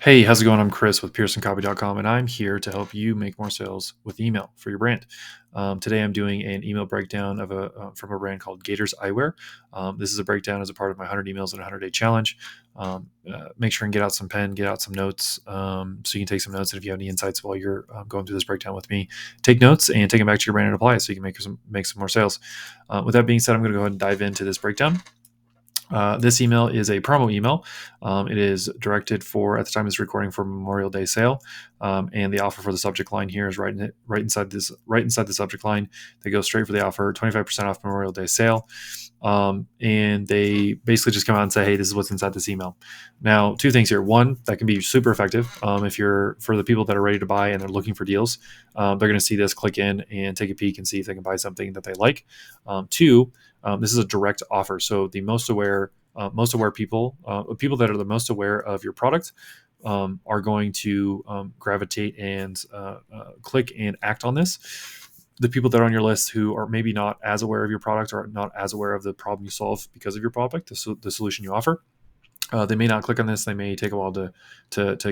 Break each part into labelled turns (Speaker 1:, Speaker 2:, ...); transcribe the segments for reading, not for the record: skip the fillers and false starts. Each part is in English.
Speaker 1: Hey, how's it going? I'm Chris with PearsonCopy.com, and I'm here to help you make more sales with email for your brand. Today, I'm doing an email breakdown of from a brand called Gatorz Eyewear. This is a breakdown as a part of my 100 emails in a 100-day challenge. Make sure and get out some pen, get out some notes, so you can take some notes. And if you have any insights while you're going through this breakdown with me, take notes and take them back to your brand and apply it so you can make some more sales. With that being said, I'm going to go ahead and dive into this breakdown. This email is a promo email. It is directed for, at the time of this recording, for Memorial Day sale, and the offer for the subject line here is right inside the subject line. They go straight for the offer, 25% off Memorial Day sale, and they basically just come out and say, "Hey, this is what's inside this email." Now, two things here. One, that can be super effective if you're for the people that are ready to buy and they're looking for deals. They're going to see this, click in, and take a peek and see if they can buy something that they like. Two. This is a direct offer. So the most aware people, people that are the most aware of your product, are going to gravitate and click and act on this. The people that are on your list who are maybe not as aware of your product or not as aware of the problem you solve because of your product, the solution you offer, they may not click on this. They may take a while to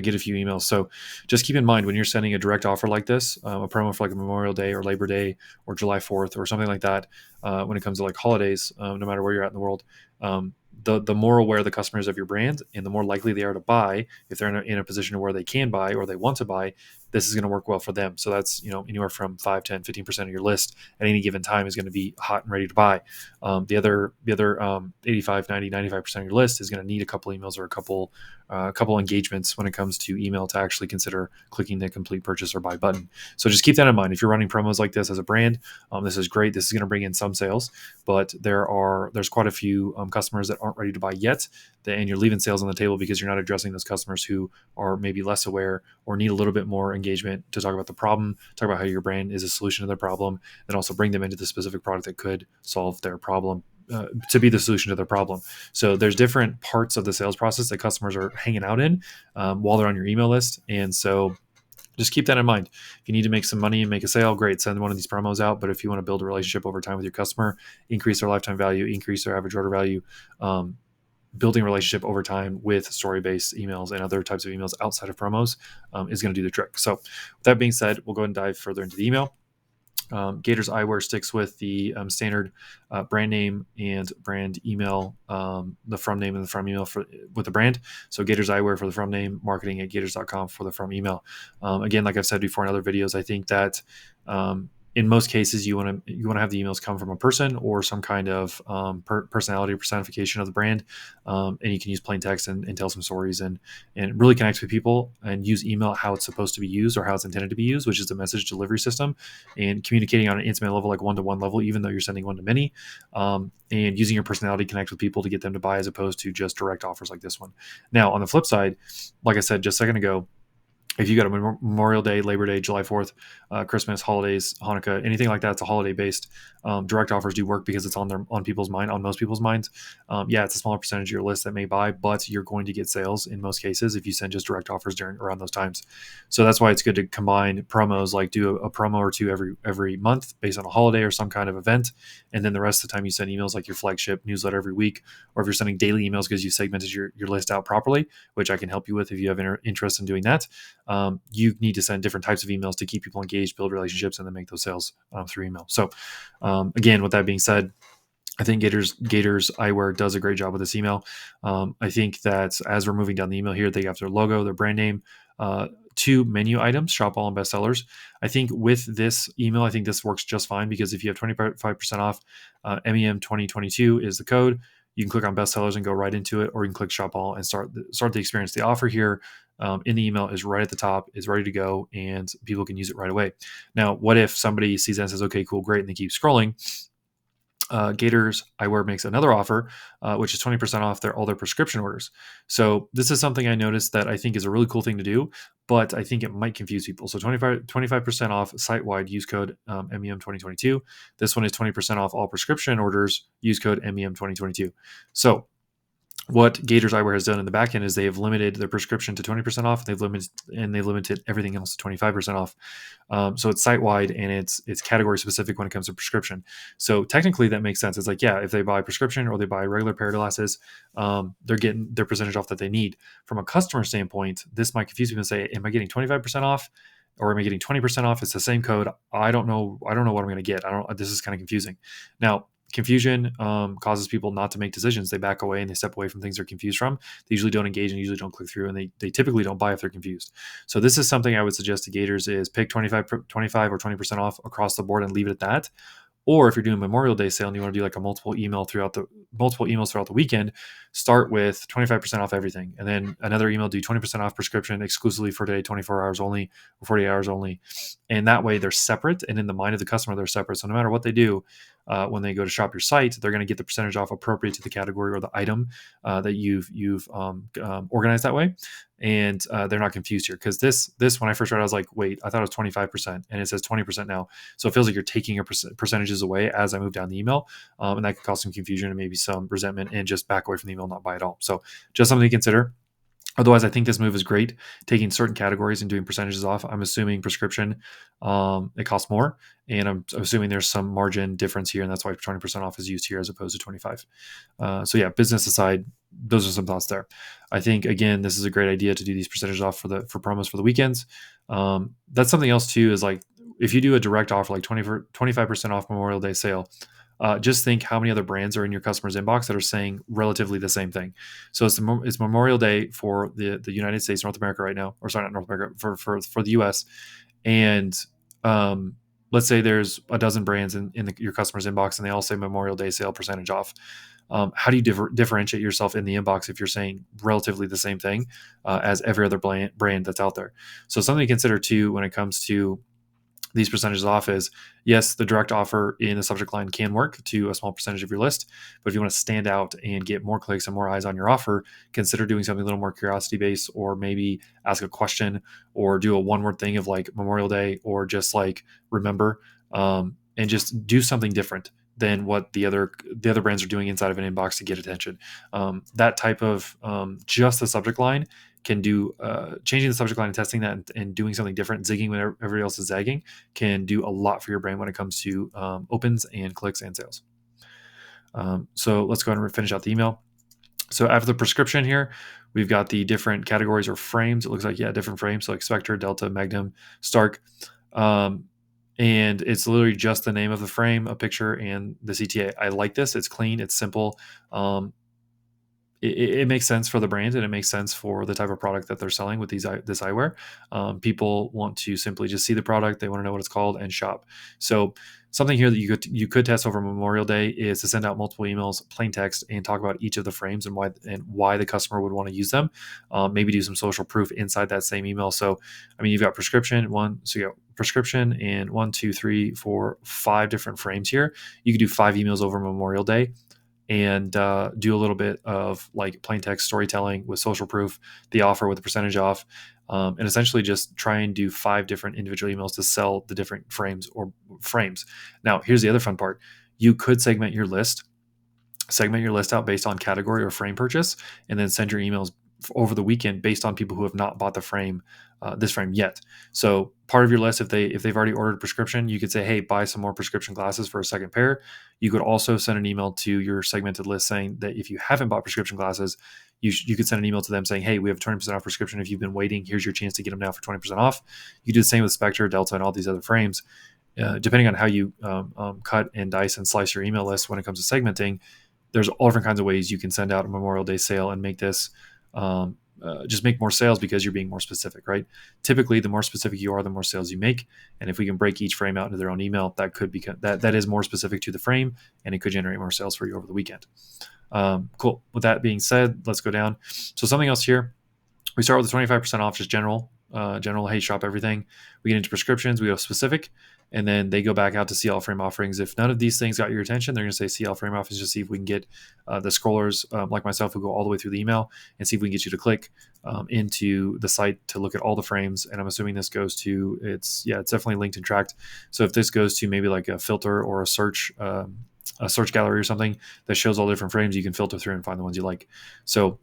Speaker 1: get a few emails. So just keep in mind when you're sending a direct offer like this, a promo for like a Memorial Day or Labor Day or July 4th or something like that, when it comes to like holidays, no matter where you're at in the world, the more aware the customers of your brand and the more likely they are to buy, if they're in a position where they can buy or they want to buy, this is going to work well for them. So that's, anywhere from 5, 10, 15% of your list at any given time is going to be hot and ready to buy. The other 85, 90, 95% of your list is going to need a couple emails or a couple engagements when it comes to email to actually consider clicking the complete purchase or buy button. So just keep that in mind. If you're running promos like this as a brand, this is great. This is going to bring in some sales, but there's quite a few customers that aren't ready to buy yet, and you're leaving sales on the table because you're not addressing those customers who are maybe less aware or need a little bit more engagement to talk about the problem, talk about how your brand is a solution to their problem, and also bring them into the specific product that could solve their problem, to be the solution to their problem. So there's different parts of the sales process that customers are hanging out in while they're on your email list. And so just keep that in mind. If you need to make some money and make a sale, great, send one of these promos out. But if you want to build a relationship over time with your customer, increase their lifetime value, increase their average order value, building a relationship over time with story-based emails and other types of emails outside of promos is going to do the trick. So with that being said, we'll go ahead and dive further into the email. Gatorz Eyewear sticks with the standard brand name and brand email, the from name and the from email with the brand. So Gatorz Eyewear for the from name, marketing at gatorz.com for the from email. Again, like I've said before in other videos, I think that in most cases, you want to have the emails come from a person or some kind of personality or personification of the brand, and you can use plain text and tell some stories and really connect with people and use email how it's supposed to be used or how it's intended to be used, which is the message delivery system, and communicating on an intimate level, like one-to-one level, even though you're sending one-to-many, and using your personality to connect with people to get them to buy as opposed to just direct offers like this one. Now, on the flip side, like I said just a second ago, if you got a Memorial Day, Labor Day, July 4th, Christmas, holidays, Hanukkah, anything like that, it's a holiday-based. Direct offers do work because it's on people's mind, on most people's minds. Yeah, it's a smaller percentage of your list that may buy, but you're going to get sales in most cases if you send just direct offers around those times. So that's why it's good to combine promos, like do a promo or two every month based on a holiday or some kind of event, and then the rest of the time you send emails like your flagship newsletter every week, or if you're sending daily emails because you segmented your list out properly, which I can help you with if you have interest in doing that. You need to send different types of emails to keep people engaged, build relationships, and then make those sales through email. So again, with that being said, I think Gatorz Eyewear does a great job with this email. I think that as we're moving down the email here, they have their logo, their brand name, 2 menu items, shop all and bestsellers. I think with this email, I think this works just fine because if you have 25% off, MEM 2022 is the code. You can click on bestsellers and go right into it, or you can click shop all and start the experience. The offer here in the email is right at the top, is ready to go, and people can use it right away. Now, what if somebody sees that and says, okay, cool, great, and they keep scrolling? Gatorz Eyewear makes another offer, which is 20% off all their prescription orders. So this is something I noticed that I think is a really cool thing to do, but I think it might confuse people. So 25% off site-wide, use code MEM 2022. This one is 20% off all prescription orders, use code MEM 2022. So what Gatorz Eyewear has done in the back end is they have limited their prescription to 20% off. They've limited everything else to 25% off. So it's site wide and it's category specific when it comes to prescription. So technically that makes sense. It's like, yeah, if they buy prescription or they buy a regular pair of glasses, they're getting their percentage off that they need. From a customer standpoint, this might confuse people and say, am I getting 25% off? Or am I getting 20% off? It's the same code. I don't know. I don't know what I'm going to get. This is kind of confusing. Now, confusion causes people not to make decisions. They back away and they step away from things they're confused from. They usually don't engage and usually don't click through, and they typically don't buy if they're confused. So this is something I would suggest to Gatorz is pick 25 or 20% off across the board and leave it at that. Or if you're doing Memorial Day sale and you want to do like a multiple emails throughout the weekend, start with 25% off everything. And then another email, do 20% off prescription exclusively for today, 24 hours only or 48 hours only. And that way they're separate. And in the mind of the customer, they're separate. So no matter what they do, when they go to shop your site, they're going to get the percentage off appropriate to the category or the item that you've organized that way. And they're not confused here, because this when I first read, I was like, wait, I thought it was 25%, and it says 20% now. So it feels like you're taking your percentages away as I move down the email, and that could cause some confusion and maybe some resentment and just back away from the email, not buy at all. So just something to consider. Otherwise, I think this move is great, taking certain categories and doing percentages off. I'm assuming prescription, it costs more, and I'm assuming there's some margin difference here, and that's why 20% off is used here as opposed to 25. So yeah, business aside, those are some thoughts there. I think again, this is a great idea to do these percentages off for promos for the weekends. That's something else too. Is like if you do a direct offer like 25% off Memorial Day sale. Just think how many other brands are in your customer's inbox that are saying relatively the same thing. So it's Memorial Day for the United States, North America right now, or sorry, not North America, for the US. And let's say there's a dozen brands in your customer's inbox and they all say Memorial Day sale percentage off. How do you differentiate yourself in the inbox if you're saying relatively the same thing as every other brand that's out there? So something to consider too when it comes to these percentages off is, yes, the direct offer in the subject line can work to a small percentage of your list. But if you want to stand out and get more clicks and more eyes on your offer, consider doing something a little more curiosity based, or maybe ask a question or do a one word thing of like Memorial Day, or just like remember, and just do something different than what the other brands are doing inside of an inbox to get attention. That type of just the subject line can do changing the subject line and testing that and doing something different, zigging when everybody else is zagging, can do a lot for your brand when it comes to opens and clicks and sales. So let's go ahead and finish out the email. So after the prescription here, we've got the different categories or frames. It looks like, yeah, different frames. So like Spectre, Delta, Magnum, Stark. And it's literally just the name of the frame, a picture, and the CTA. I like this. It's clean. It's simple. It makes sense for the brand, and it makes sense for the type of product that they're selling with this eyewear. People want to simply just see the product. They want to know what it's called and shop. So something here that you could test over Memorial Day is to send out multiple emails, plain text, and talk about each of the frames and why the customer would want to use them. Maybe do some social proof inside that same email. So, I mean, you've got prescription so you got prescription and 1, 2, 3, 4, 5 different frames here. You could do 5 emails over Memorial Day and do a little bit of like plain text storytelling with social proof, the offer with the percentage off, and essentially just try and do 5 different individual emails to sell the different frames. Now, here's the other fun part. You could segment your list out based on category or frame purchase, and then send your emails over the weekend based on people who have not bought this frame yet. So part of your list, if they've already ordered a prescription, you could say, hey, buy some more prescription glasses for a second pair. You could also send an email to your segmented list saying that if you haven't bought prescription glasses, you could send an email to them saying, hey, we have a 20% off prescription. If you've been waiting, here's your chance to get them now for 20% off. You do the same with Spectre, Delta, and all these other frames. Depending on how you cut and dice and slice your email list when it comes to segmenting, there's all different kinds of ways you can send out a Memorial Day sale and make this just make more sales because you're being more specific, right? Typically, the more specific you are, the more sales you make. And if we can break each frame out into their own email, that could become that is more specific to the frame, and it could generate more sales for you over the weekend. Cool. With that being said, let's go down. So something else here. We start with the 25% off, just general, hey, shop everything. We get into prescriptions, we go specific, and then they go back out to see all frame offerings. If none of these things got your attention, they're going to say see all frame offerings, just see if we can get the scrollers like myself who go all the way through the email and see if we can get you to click into the site to look at all the frames. And I'm assuming this goes to, it's definitely linked and tracked. So if this goes to maybe like a filter or a search a search gallery or something that shows all the different frames. You can filter through and find the ones you like. So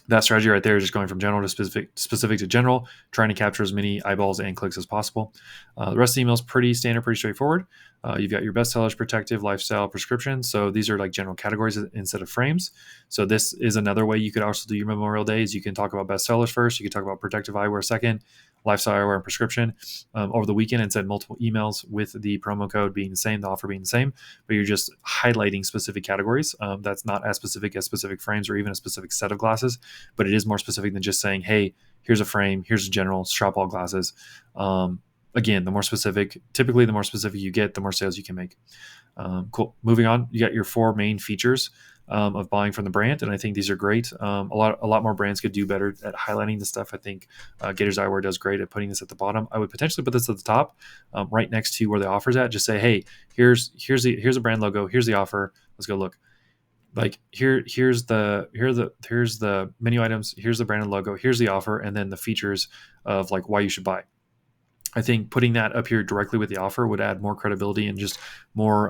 Speaker 1: that strategy right there is just going from general to specific to general, trying to capture as many eyeballs and clicks as possible. The rest of the email is pretty standard, pretty straightforward. You've got your bestsellers, protective, lifestyle, prescription. So these are like general categories instead of frames. So this is another way you could also do your Memorial Days. You can talk about bestsellers first. You can talk about protective eyewear second, lifestyle eyewear and prescription over the weekend, and send multiple emails with the promo code being the same, the offer being the same, but you're just highlighting specific categories. That's not as specific frames or even a specific set of glasses, but it is more specific than just saying, hey, here's a frame, here's a general, shop all glasses. Again, typically the more specific you get, the more sales you can make. Cool. Moving on, you got your 4 main features of buying from the brand, and I think these are great. A lot more brands could do better at highlighting this stuff. I think Gatorz Eyewear does great at putting this at the bottom. I would potentially put this at the top, right next to where the offer's at. Just say, hey, here's a brand logo, here's the offer. Let's go look. Like here's the menu items, here's the branded logo, here's the offer, and then the features of like why you should buy. I think putting that up here directly with the offer would add more credibility and just more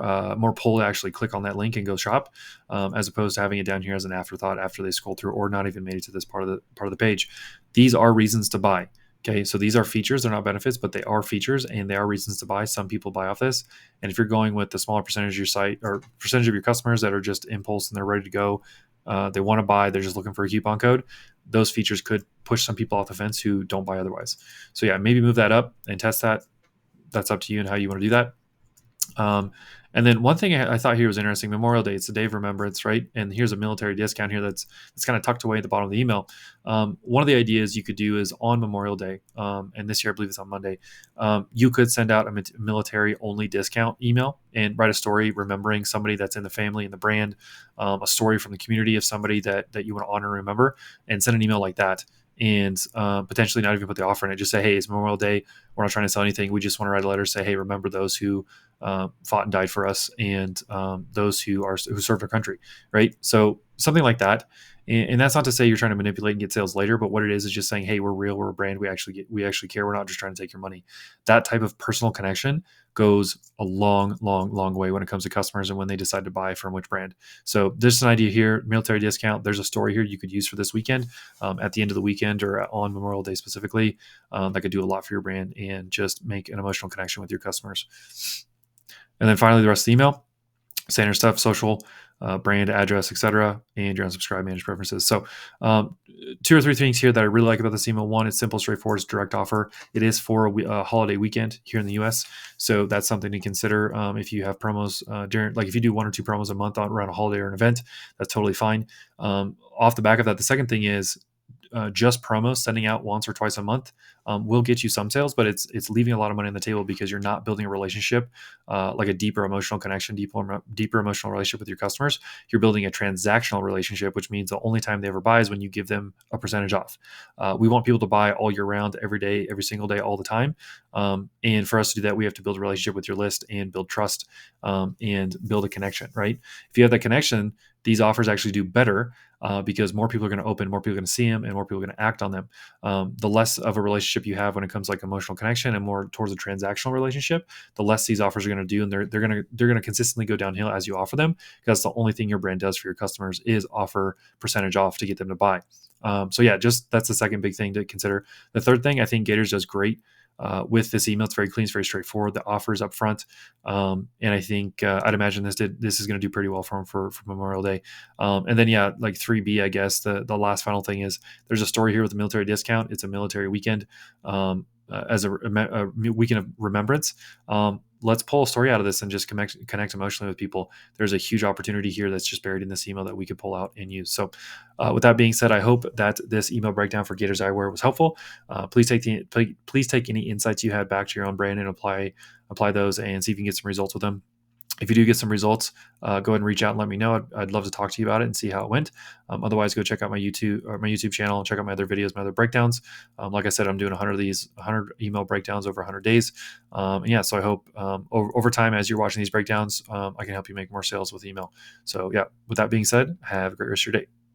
Speaker 1: pull to actually click on that link and go shop, as opposed to having it down here as an afterthought after they scroll through or not even made it to this part of the page. These are reasons to buy. Okay, so these are features. They're not benefits, but they are features and they are reasons to buy. Some people buy off this. And if you're going with the smaller percentage of your site or percentage of your customers that are just impulse and they're ready to go, they want to buy, they're just looking for a coupon code, those features could push some people off the fence who don't buy otherwise. So yeah, maybe move that up and test that. That's up to you and how you want to do that. And then one thing I thought here was interesting, Memorial Day, it's the day of remembrance, right? And here's a military discount here that's kind of tucked away at the bottom of the email. One of the ideas you could do is on Memorial Day, and this year I believe it's on Monday, you could send out a military only discount email and write a story remembering somebody that's in the family and the brand, a story from the community of somebody that you want to honor and remember, and send an email like that. And potentially not even put the offer in it. Just say, hey, it's Memorial Day. We're not trying to sell anything. We just want to write a letter, say, hey, remember those who fought and died for us, and those who served our country, right? So something like that. And that's not to say you're trying to manipulate and get sales later, but what it is just saying, hey, we're real, we're a brand, we actually care. We're not just trying to take your money. That type of personal connection goes a long, long, long way when it comes to customers and when they decide to buy from which brand. So there's an idea here, military discount. There's a story here you could use for this weekend, at the end of the weekend or on Memorial Day specifically, that could do a lot for your brand and just make an emotional connection with your customers. And then finally, the rest of the email, standard stuff, social, brand, address, etc., and your unsubscribe, manage preferences. So 2 or 3 things here that I really like about this email. One, it's simple, straightforward, it's direct offer. It is for a holiday weekend here in the US. So that's something to consider. If you have promos during, like if you do 1 or 2 promos a month around a holiday or an event, that's totally fine. Off the back of that, the second thing is just promos, sending out once or twice a month, will get you some sales, but it's leaving a lot of money on the table because you're not building a relationship, like a deeper emotional connection, deeper emotional relationship with your customers. You're building a transactional relationship, which means the only time they ever buy is when you give them a percentage off. We want people to buy all year round, every day, every single day, all the time. And for us to do that, we have to build a relationship with your list and build trust, and build a connection, right? If you have that connection, these offers actually do better, because more people are going to open, more people are going to see them, and more people are going to act on them. The less of a relationship you have when it comes to like emotional connection and more towards a transactional relationship, the less these offers are going to do, and they're going to consistently go downhill as you offer them, because the only thing your brand does for your customers is offer percentage off to get them to buy. So yeah, just that's the second big thing to consider. The third thing, I think Gatorz does great with this email. It's very clean, it's very straightforward. The offer is up front, and I think I'd imagine this is going to do pretty well for them for Memorial Day. And then yeah, like 3B, I guess the last final thing is there's a story here with the military discount. It's a military weekend, as a weekend of remembrance. Let's pull a story out of this and just connect emotionally with people. There's a huge opportunity here that's just buried in this email that we could pull out and use. So with that being said, I hope that this email breakdown for Gatorz Eyewear was helpful. Please take any insights you had back to your own brand and apply those and see if you can get some results with them. If you do get some results, go ahead and reach out and let me know. I'd love to talk to you about it and see how it went. Otherwise, go check out my YouTube channel and check out my other videos, my other breakdowns. Like I said, I'm doing 100 email breakdowns over 100 days. And yeah, so I hope over time, as you're watching these breakdowns, I can help you make more sales with email. So yeah, with that being said, have a great rest of your day.